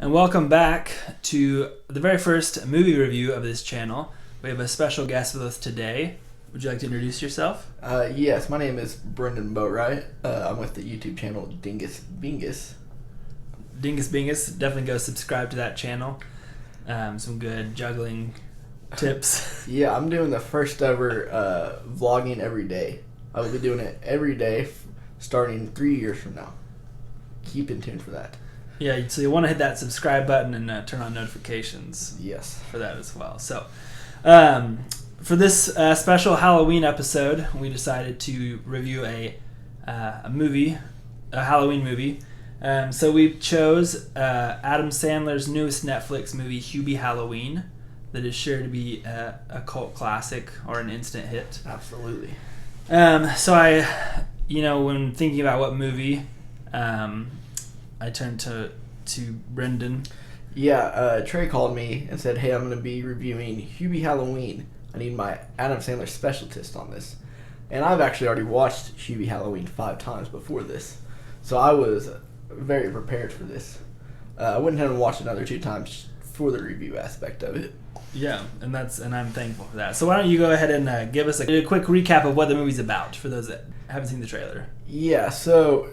And welcome back to the very first movie review of this channel. We have a special guest with us today. Would you like to introduce yourself? Yes, my name is Brendan Boatwright. I'm with the YouTube channel Dingus, Bingus. Dingus Bingus. Definitely go subscribe to that channel. Some good juggling tips. Yeah, I'm doing the first ever vlogging every day. I will be doing it every day starting 3 years from now. Keep in tune for that. Yeah, so you want to hit that subscribe button and turn on notifications. Yes. For that as well. So, for this special Halloween episode, we decided to review a movie, a Halloween movie. So we chose Adam Sandler's newest Netflix movie, Hubie Halloween, that is sure to be a cult classic or an instant hit. Absolutely. So when thinking about what movie, I turned to Brendan. Yeah, Trey called me and said, hey, I'm going to be reviewing Hubie Halloween. I need my Adam Sandler specialist on this. And I've actually already watched Hubie Halloween 5 times before this. So I was very prepared for this. I went ahead and watched another 2 times for the review aspect of it. Yeah, and I'm thankful for that. So why don't you go ahead and give us a quick recap of what the movie's about for those that haven't seen the trailer. Yeah, so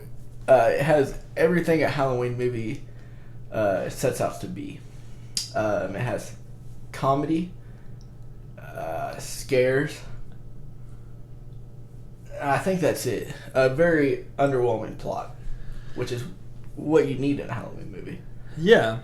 it has everything a Halloween movie sets out to be. It has comedy, scares. I think that's it. A very underwhelming plot, which is what you need in a Halloween movie. Yeah,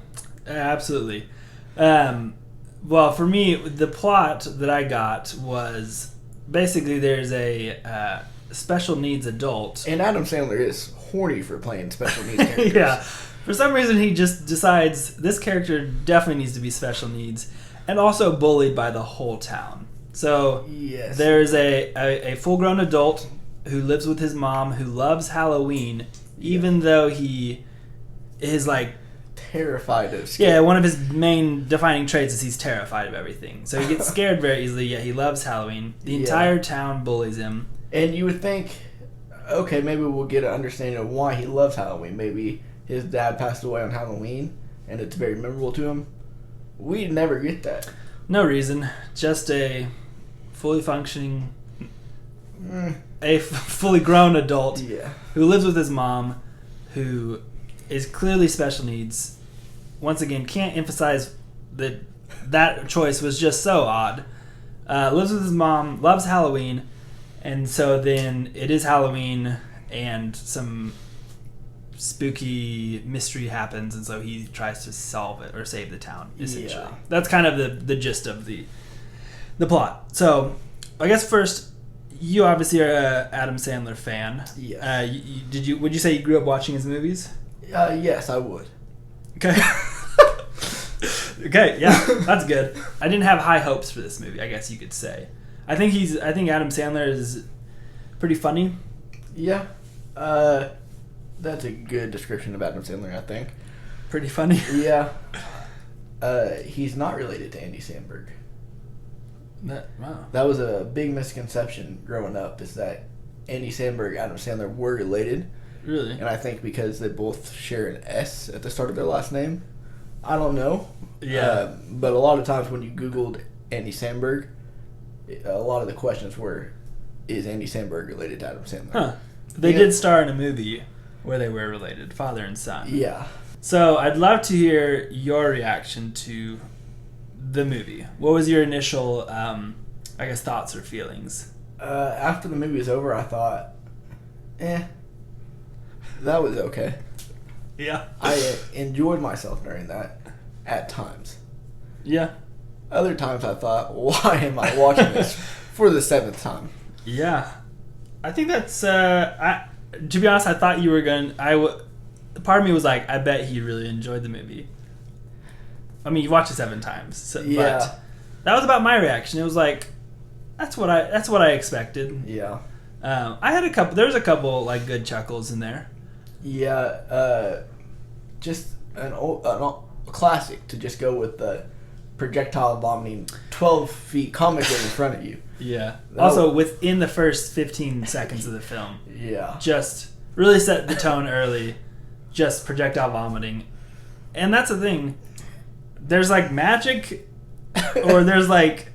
absolutely. Well, for me, the plot that I got was basically there's a special needs adult. And Adam Sandler is horny for playing special needs characters. Yeah. For some reason, he just decides this character definitely needs to be special needs and also bullied by the whole town. So yes. There's a full-grown adult who lives with his mom who loves Halloween, even though he is like terrified of scary. Yeah, one of his main defining traits is he's terrified of everything. So he gets scared very easily, yet he loves Halloween. The entire town bullies him. And you would think, okay, maybe we'll get an understanding of why he loves Halloween. Maybe his dad passed away on Halloween, and it's very memorable to him. We never get that. No reason. Just a fully functioning, fully grown adult who lives with his mom, who is clearly special needs. Once again, can't emphasize that choice was just so odd. Lives with his mom, loves Halloween, and so then it is Halloween, and some spooky mystery happens, and so he tries to solve it or save the town. Essentially, that's kind of the gist of the plot. So, I guess first, you obviously are a Adam Sandler fan. Yes. Would you say you grew up watching his movies? Yes, I would. Okay. Okay, yeah, that's good. I didn't have high hopes for this movie, I guess you could say. I think Adam Sandler is pretty funny. Yeah. That's a good description of Adam Sandler, I think. Pretty funny. Yeah. He's not related to Andy Samberg. Wow. That was a big misconception growing up, is that Andy Samberg and Adam Sandler were related. Really? And I think because they both share an S at the start of their last name. I don't know. Yeah. But a lot of times when you Googled Andy Samberg, a lot of the questions were, is Andy Samberg related to Adam Sandler? Huh. They did star in a movie where they were related, father and son. Yeah. So I'd love to hear your reaction to the movie. What was your initial, thoughts or feelings? After the movie was over, I thought, that was okay. Yeah. I enjoyed myself during that at times. Yeah. Other times I thought, why am I watching this for the 7th time? Yeah. I think that's, to be honest, I thought you were going to, part of me was like, I bet he really enjoyed the movie. I mean, you watched it 7 times. So, yeah. But that was about my reaction. It was like, that's what I expected. Yeah. There was a couple like good chuckles in there. Yeah, just an classic to just go with the projectile vomiting 12 feet comically in front of you. Yeah. Also, within the first 15 seconds of the film. Yeah. Just really set the tone early. Just projectile vomiting And that's the thing. There's like magic, or there's like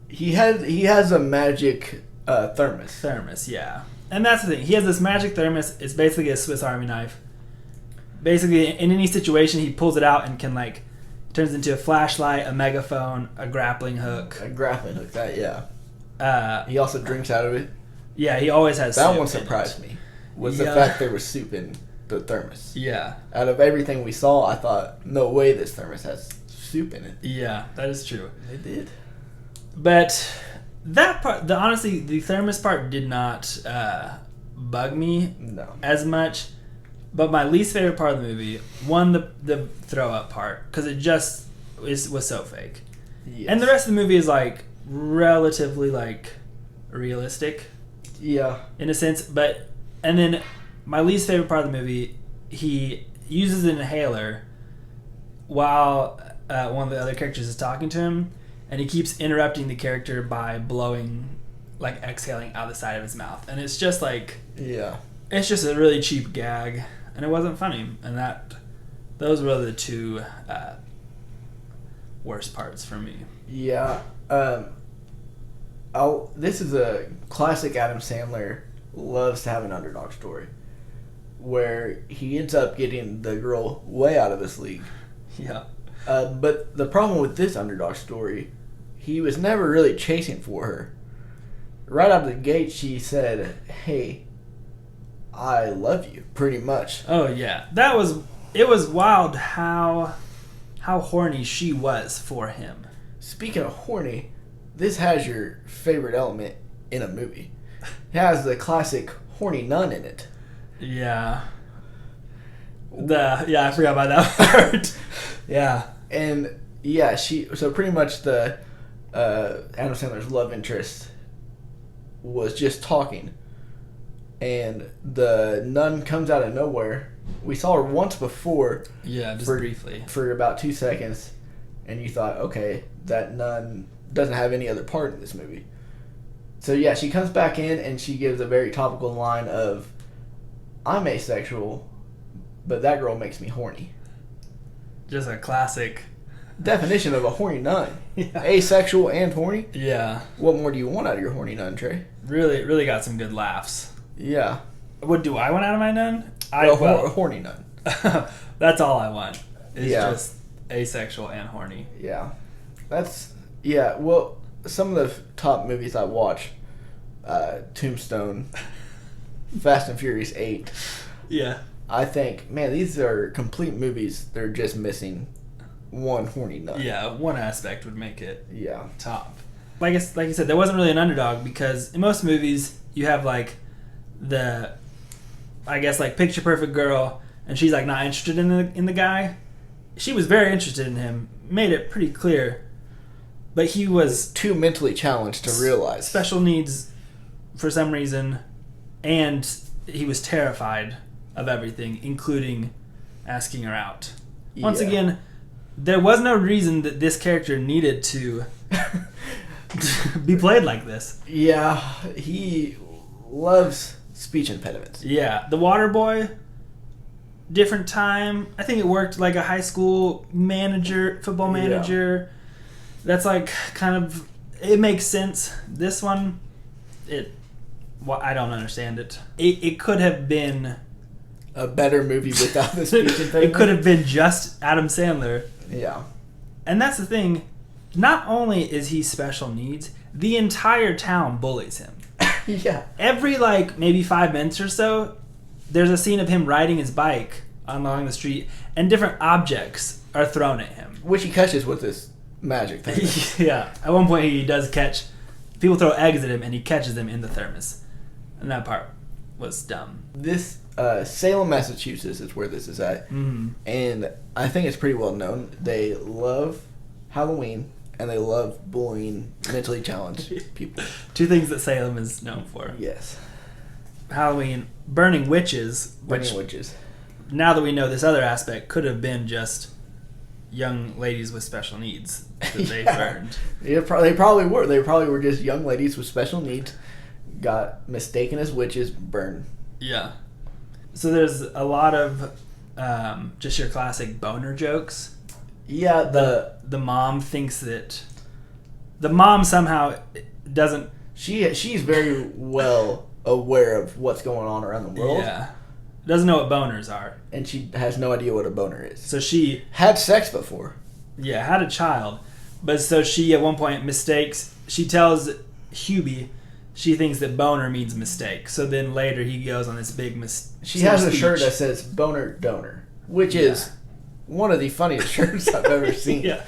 he has a magic thermos. Thermos, yeah. And that's the thing. He has this magic thermos. It's basically a Swiss Army knife. Basically, in any situation, he pulls it out and can like turns into a flashlight, a megaphone, a grappling hook. A grappling hook, that yeah. He also drinks out of it. Yeah, he always has. That soup one surprised in it. me. Was the fact there was soup in the thermos. Yeah. Out of everything we saw, I thought, no way this thermos has soup in it. Yeah, that is true. It did. But that part, honestly, the thermos part did not bug me as much. But my least favorite part of the movie, the throw up part, because it just was so fake. Yes. And the rest of the movie is like relatively like realistic. Yeah. In a sense, and then my least favorite part of the movie, he uses an inhaler while one of the other characters is talking to him, and he keeps interrupting the character by blowing, like exhaling out the side of his mouth, and it's just like, yeah, it's just a really cheap gag, and it wasn't funny, and those were the two worst parts for me. Yeah. This is a classic Adam Sandler loves to have an underdog story where he ends up getting the girl way out of his league. Yeah. But the problem with this underdog story, he was never really chasing for her. Right out of the gate, she said, "Hey, I love you," pretty much. Oh yeah, it was wild how horny she was for him. Speaking of horny, this has your favorite element in a movie. It has the classic horny nun in it. Yeah. I forgot about that part. Yeah. And yeah, so pretty much the Adam Sandler's love interest was just talking, and the nun comes out of nowhere. We saw her once before. Yeah, just briefly. For about 2 seconds, and you thought, okay, that nun doesn't have any other part in this movie. So yeah, she comes back in and she gives a very topical line of, "I'm asexual, but that girl makes me horny." Just a classic definition of a horny nun. Yeah. Asexual and horny. Yeah. What more do you want out of your horny nun, Trey? Really got some good laughs. Yeah. What do I want out of my nun? A horny nun. That's all I want. It's just asexual and horny. Yeah. Well, some of the top movies I watch, Tombstone, Fast and Furious 8. Yeah. I think, man, these are complete movies. They're just missing one horny nut. Yeah, one aspect would make it top. Like you said, there wasn't really an underdog because in most movies you have like the, I guess like picture perfect girl, and she's like not interested in the guy. She was very interested in him, made it pretty clear, but he was too mentally challenged to realize special needs for some reason, and he was terrified of everything, including asking her out. Once again, there was no reason that this character needed to be played like this. Yeah, he loves speech impediments. Yeah, the water boy, different time. I think it worked like a high school football manager. Yeah. That's like kind of, it makes sense. This one, I don't understand it. It could have been a better movie without the speech impediment. It could have been just Adam Sandler. Yeah. And that's the thing. Not only is he special needs, the entire town bullies him. Yeah. Every maybe 5 minutes or so, there's a scene of him riding his bike along the street, and different objects are thrown at him. Which he catches with this magic thing. Yeah. At one point he does catch, people throw eggs at him and he catches them in the thermos. And that part was dumb. This, Salem, Massachusetts is where this is at. Mm-hmm. And I think it's pretty well known. They love Halloween and they love bullying mentally challenged people. Two things that Salem is known for. Yes. Halloween, burning witches. Now that we know this other aspect, could have been just young ladies with special needs that they burned. Yeah, they probably were. They probably were just young ladies with special needs, got mistaken as witches, burned. Yeah. So there's a lot of just your classic boner jokes. Yeah, The mom thinks that the mom somehow doesn't. she's very well aware of what's going on around the world. Yeah, doesn't know what boners are, And she has no idea what a boner is. so she Had sex before. had a child, but so she at one point mistakes. She tells Hubie she thinks that boner means mistake. So then later he goes on this big She has a speech. shirt that says boner donor, which is one of the funniest shirts I've ever seen. Yeah,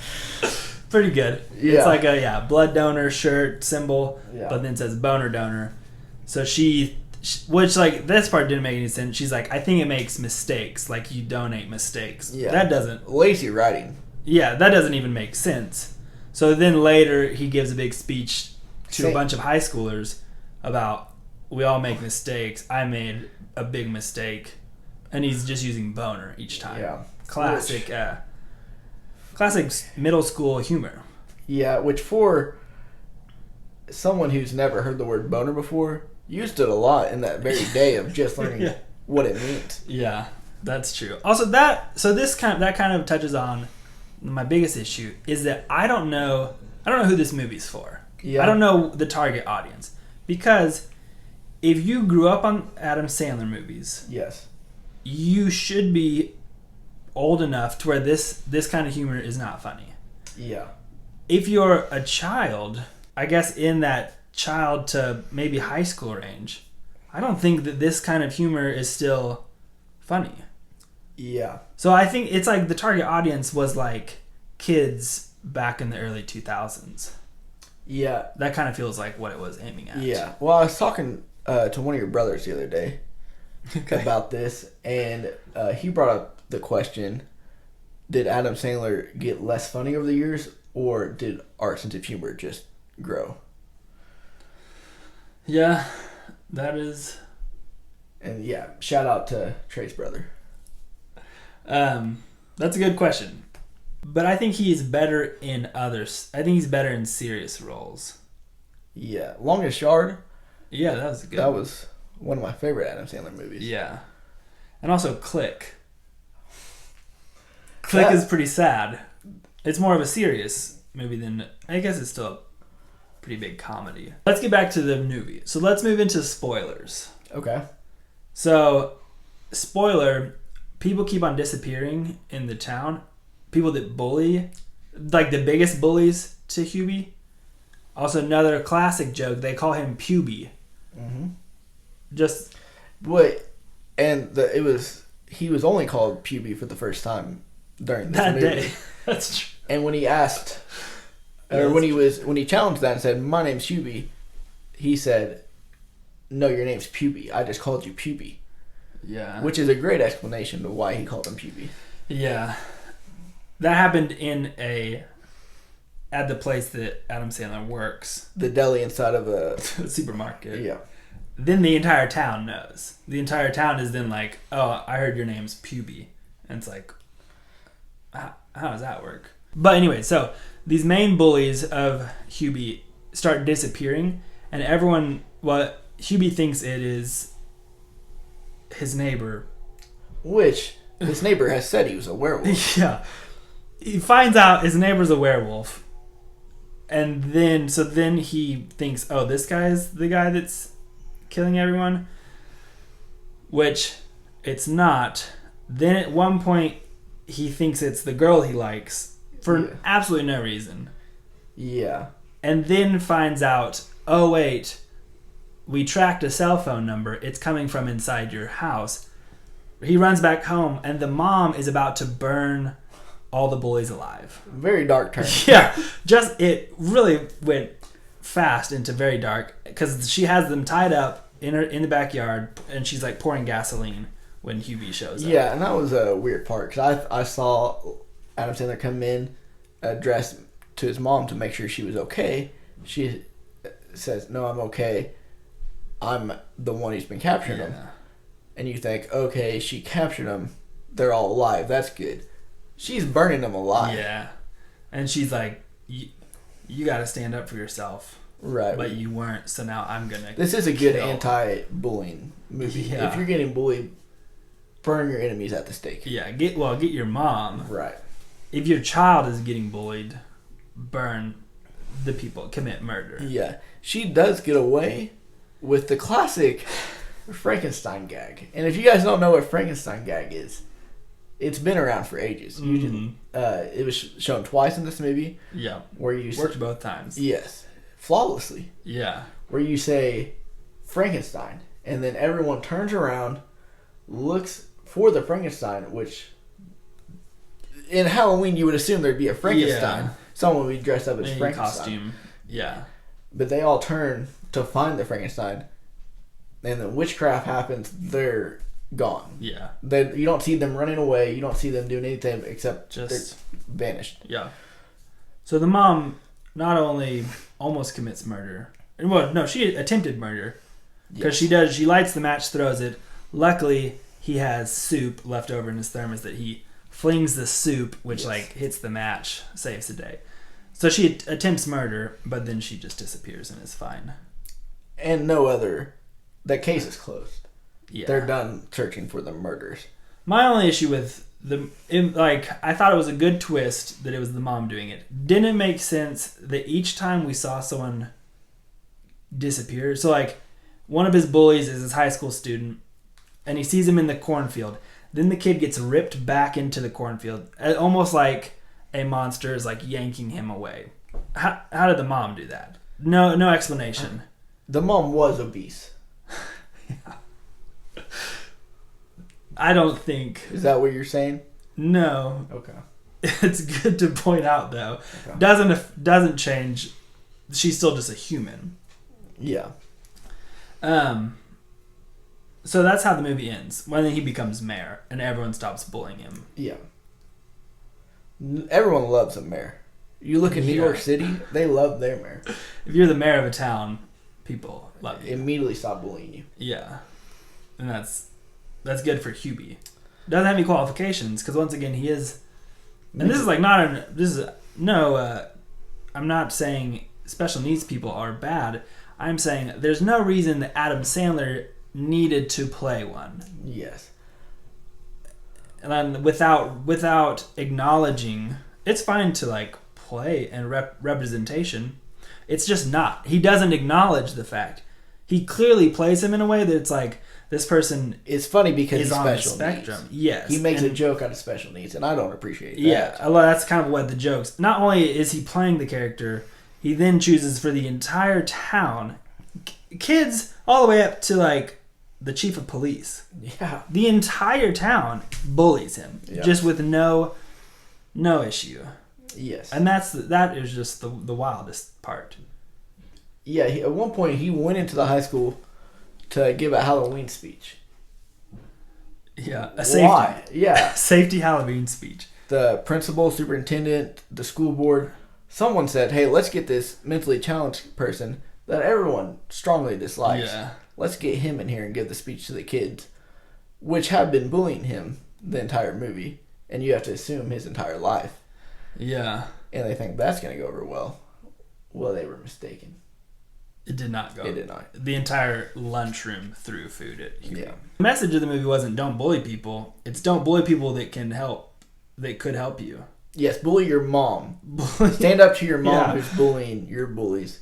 pretty good. Yeah. It's like a blood donor shirt symbol, Yeah. but then it says boner donor. So which like this part didn't make any sense. She's like, I think it makes mistakes, like you donate mistakes. Yeah. That doesn't. Lazy writing. Yeah, that doesn't even make sense. So then later he gives a big speech to a bunch of high schoolers about we all make mistakes. I made a big mistake, and he's just using boner each time. Yeah. Classic middle school humor. Yeah, which for someone who's never heard the word boner before, used it a lot in that very day of just learning what it means. Yeah, that's true. Also, that kind of touches on my biggest issue is that I don't know who this movie's for. Yeah. I don't know the target audience, because if you grew up on Adam Sandler movies, Yes. you should be old enough to where this kind of humor is not funny. Yeah. If you're a child, I guess in that child to maybe high school range, I don't think that this kind of humor is still funny. Yeah. So I think it's like the target audience was like kids back in the early 2000s. Yeah. That kind of feels like what it was aiming at. Yeah. Well, I was talking to one of your brothers the other day about this, and he brought up the question, did Adam Sandler get less funny over the years, or did our sense of humor just grow? Yeah, that is... And yeah, shout out to Trey's brother. That's a good question. But I think he's better in others. I think he's better in serious roles. Yeah. Longest Yard. Yeah, that was good. That was one of my favorite Adam Sandler movies. Yeah. And also Click. Click is pretty sad. It's more of a serious movie than... I guess it's still a pretty big comedy. Let's get back to the movie. So let's move into spoilers. Okay. So, spoiler, people keep on disappearing in the town. People that bully, like the biggest bullies to Hubie. Also, another classic joke, they call him Pubie. Mm-hmm. Just... Wait, and he was only called Pubie for the first time during this that movie. day. That's true. And when he asked, or when he challenged that and said, "My name's Hubie," he said, "No, your name's Pubie. I just called you Pubie." Yeah. Which is a great explanation to why he called him Pubie. Yeah. That happened at the place that Adam Sandler works. The deli inside of a supermarket. Yeah. Then the entire town knows. The entire town is then like, oh, I heard your name's Pubie. And it's like, how does that work? But anyway, so these main bullies of Hubie start disappearing, and everyone, what Hubie thinks it is his neighbor. Which his neighbor has said he was a werewolf. Yeah. He finds out his neighbor's a werewolf. And then he thinks, oh, this guy's the guy that's killing everyone. Which it's not. Then at one point, he thinks it's the girl he likes for absolutely no reason. Yeah. And then finds out, oh, wait, we tracked a cell phone number. It's coming from inside your house. He runs back home, and the mom is about to burn all the bullies alive. Very dark turn. Yeah, it really went fast into very dark, because she has them tied up in the backyard, and she's like pouring gasoline when Hubie shows up. Yeah, and that was a weird part, because I saw Adam Sandler come in dressed to his mom to make sure she was okay. She says, "No, I'm okay. I'm the one who's been capturing them." And you think, okay, she captured them. They're all alive. That's good. She's burning them alive. Yeah. And she's like, you got to stand up for yourself. Right. But you weren't, so now I'm going to This is a good anti-bullying movie. Yeah. If you're getting bullied, burn your enemies at the stake. Yeah, get your mom. Right. If your child is getting bullied, burn the people, commit murder. Yeah. She does get away with the classic Frankenstein gag. And if you guys don't know what Frankenstein gag is, it's been around for ages. It was shown twice in this movie. Yeah. Where you worked both times. Yes. Flawlessly. Yeah. Where you say Frankenstein, and then everyone turns around, looks for the Frankenstein, which in Halloween you would assume there'd be a Frankenstein. Yeah. Someone would be dressed up as Frankenstein. Costume. Yeah. But they all turn to find the Frankenstein, and then witchcraft happens. They're gone. Yeah. You don't see them running away. You don't see them doing anything except just vanished. Yeah. So the mom not only almost commits murder. Well, no, she attempted murder. Because she lights the match, throws it. Luckily, he has soup left over in his thermos that he flings the soup, which hits the match, saves the day. So she attempts murder, but then she just disappears and is fine. And that case is closed. Yeah. They're done searching for the murders. My only issue with I thought it was a good twist that it was the mom doing it. Didn't it make sense that each time we saw someone disappear, so one of his bullies is his high school student, and he sees him in the cornfield. Then the kid gets ripped back into the cornfield, almost like a monster is yanking him away. How did the mom do that? No explanation. The mom was obese. Yeah. I don't think. Is that what you're saying? No. Okay. It's good to point out though. Okay. Doesn't change. She's still just a human. Yeah. So that's how the movie ends. When he becomes mayor and everyone stops bullying him. Yeah. Everyone loves a mayor. You look at New York City, they love their mayor. If you're the mayor of a town, people love you. Immediately stop bullying you. Yeah. And that's good for Hubie. Doesn't have any qualifications because once again he is, and this is I'm not saying special needs people are bad. I'm saying there's no reason that Adam Sandler needed to play one. Yes. And then without acknowledging, it's fine to play and representation. It's just not. He doesn't acknowledge the fact. He clearly plays him in a way that it's this person. It's funny because he's on special the spectrum. Needs. Yes, he makes a joke out of special needs, and I don't appreciate that. Yeah, that's kind of what the jokes. Not only is he playing the character, he then chooses for the entire town, kids all the way up to the chief of police. Yeah, the entire town bullies him just with no issue. Yes, and that is just the wildest part. Yeah, at one point he went into the high school to give a Halloween speech. Yeah, safety Halloween speech. The principal, superintendent, the school board, someone said, "Hey, let's get this mentally challenged person that everyone strongly dislikes. Yeah. Let's get him in here and give the speech to the kids, which have been bullying him the entire movie, and you have to assume his entire life." Yeah. And they think that's going to go over well. Well, they were mistaken. It did not go. It did not. The entire lunchroom threw food at Hubie. Yeah. The message of the movie wasn't don't bully people. It's don't bully people that can help, that could help you. Yes, bully your mom. Stand up to your mom who's bullying your bullies,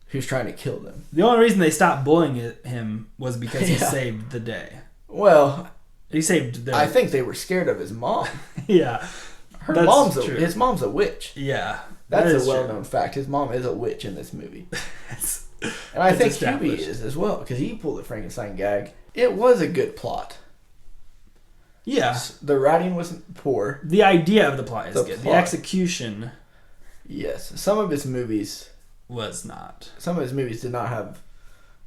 who's trying to kill them. The only reason they stopped bullying him was because he saved the day. Well, he saved their... I think they were scared of his mom. Yeah. His mom's a witch. Yeah. That's a well-known fact. His mom is a witch in this movie. And I think Hubie is as well, because he pulled the Frankenstein gag. It was a good plot. Yeah. The writing wasn't poor. The idea of the plot is good. The execution... Yes. Some of his movies... was not. Some of his movies did not have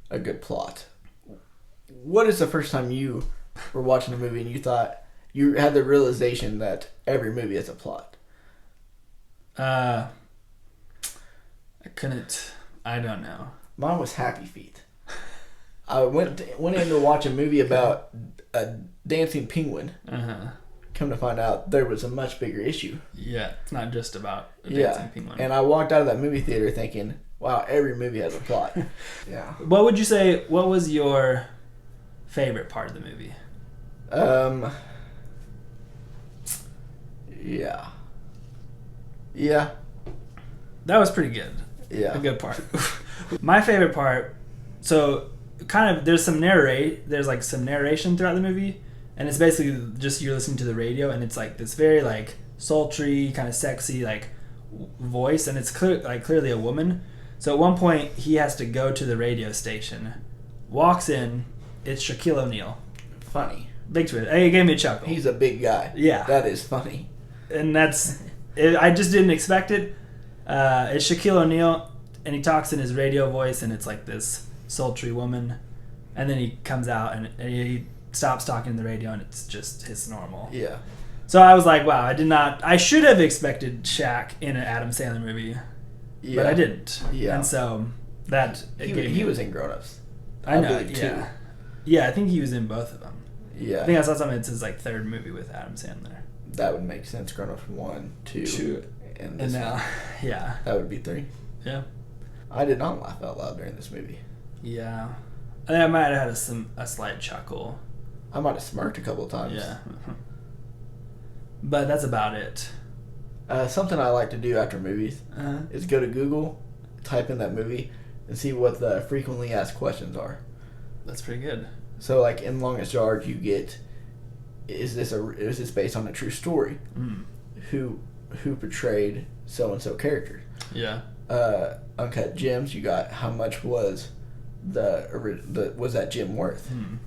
a good plot. What is the first time you were watching a movie and you thought... You had the realization that every movie has a plot? I don't know. Mine was Happy Feet. I went in to watch a movie about a dancing penguin. Uh-huh. Come to find out, there was a much bigger issue. Yeah, it's not just about a dancing penguin. And I walked out of that movie theater thinking, wow, every movie has a plot. Yeah. What would you say, what was your favorite part of the movie? Yeah. Yeah. That was pretty good. Yeah. A good part. My favorite part, so kind of there's some narration throughout the movie, and it's basically just you're listening to the radio, and it's like this very like sultry, kind of sexy like voice, and it's clearly a woman. So at one point he has to go to the radio station, walks in, it's Shaquille O'Neal. Funny. Big twist. It gave me a chuckle. He's a big guy. Yeah. That is funny. And I just didn't expect it. It's Shaquille O'Neal, and he talks in his radio voice, and it's like this sultry woman, and then he comes out and he stops talking in the radio, and it's just his normal. Yeah. So I was like, wow, I should have expected Shaq in an Adam Sandler movie, but I didn't. Yeah. And so he was in Grown Ups. I know, believe, yeah. too. Yeah, I think he was in both of them. Yeah. I think I saw something that says like third movie with Adam Sandler. That would make sense. Grown Ups 1, 2, and this now, one. Yeah. That would be 3. Yeah. I did not laugh out loud during this movie. Yeah. I think I might have had a slight chuckle. I might have smirked a couple of times. Yeah. But that's about it. Something I like to do after movies is go to Google, type in that movie, and see what the frequently asked questions are. That's pretty good. So, like in Longest Yard, you get, is this based on a true story? Mm. Who portrayed so and so character? Yeah. Uncut Gems, you got how much was was that gym worth? Mm.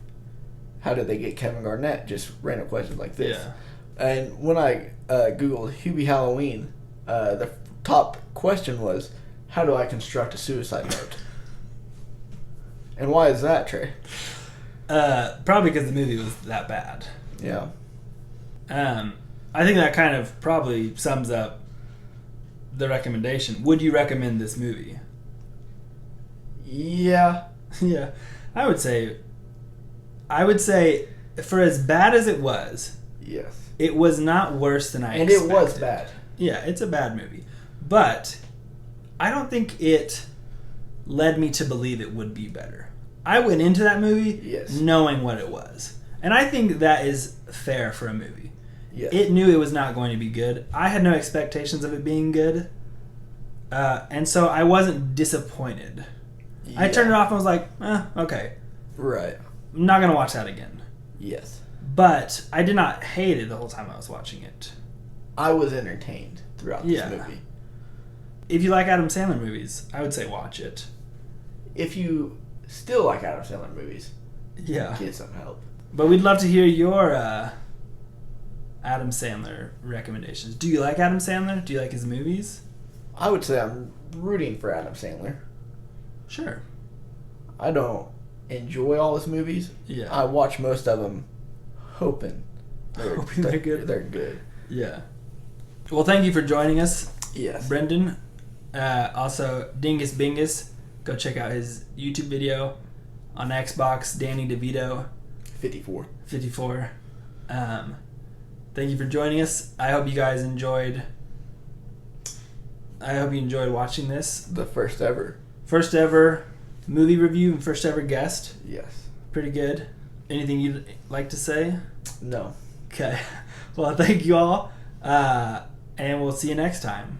How did they get Kevin Garnett? Just random questions like this. Yeah. And when I Googled Hubie Halloween, the top question was, how do I construct a suicide note? And why is that, Trey? Probably because the movie was that bad. Yeah. I think that kind of probably sums up the recommendation. Would you recommend this movie? Yeah. Yeah. I would say for as bad as it was, Yes. it was not worse than I and expected. it was bad. Yeah, it's a bad movie. But I don't think it led me to believe it would be better. I went into that movie knowing what it was. And I think that is fair for a movie. Yes. It knew it was not going to be good. I had no expectations of it being good. And so I wasn't disappointed. Yeah. I turned it off and was like, okay. Right. I'm not going to watch that again. Yes. But I did not hate it the whole time I was watching it. I was entertained throughout this movie. If you like Adam Sandler movies, I would say watch it. If you still like Adam Sandler movies, get some help. But we'd love to hear your Adam Sandler recommendations. Do you like Adam Sandler? Do you like his movies? I would say I'm rooting for Adam Sandler. Sure. I don't enjoy all his movies. Yeah. I watch most of them hoping they're good. They're good. Yeah. Well, thank you for joining us. Yes. Brendan. Also, Dingus Bingus. Go check out his YouTube video on Xbox. Danny DeVito. 54. Thank you for joining us. I hope you guys enjoyed. I hope you enjoyed watching this. The first ever movie review and first ever guest. Yes. Pretty good. Anything you'd like to say? No. Okay. Well, thank you all. And we'll see you next time.